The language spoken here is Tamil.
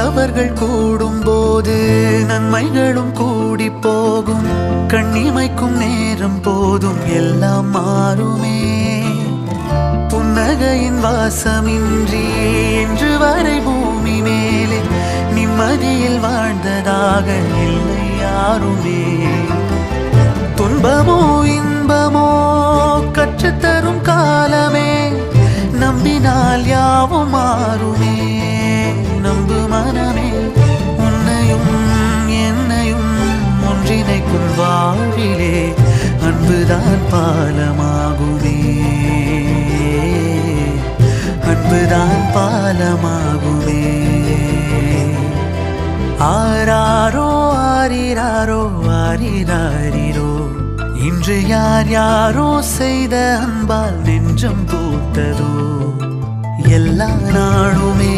நல்லவர்கள் கூடும் போது நன்மைகளும் கூடி போகும். கண்ணிமைக்கும் நேரம் போதும் எல்லாம் மாறுமே. புன்னகையின் வாசமின்றி இன்று வரை பூமி மேலே நிம்மதியில் வாழ்ந்ததாக இல்லை யாருமே. துன்பமோ இன்பமோ கற்றுத்தரும் காலமே, நம்பினால் யாவும் மாறுமே. நம்பு மனமே, உன்னையும் என்னையும் ஒன்றிணைக்கும் வாழ்விலே அன்புதான் பாலமாகுமே. அன்புதான் பாலமாகுமே. ஆராரோ ஆரிராரோ ஆரிராரிரோ, இன்று யார் யாரோ செய்த அன்பால் நெஞ்சம் பூத்ததோ. எல்லா நாளுமே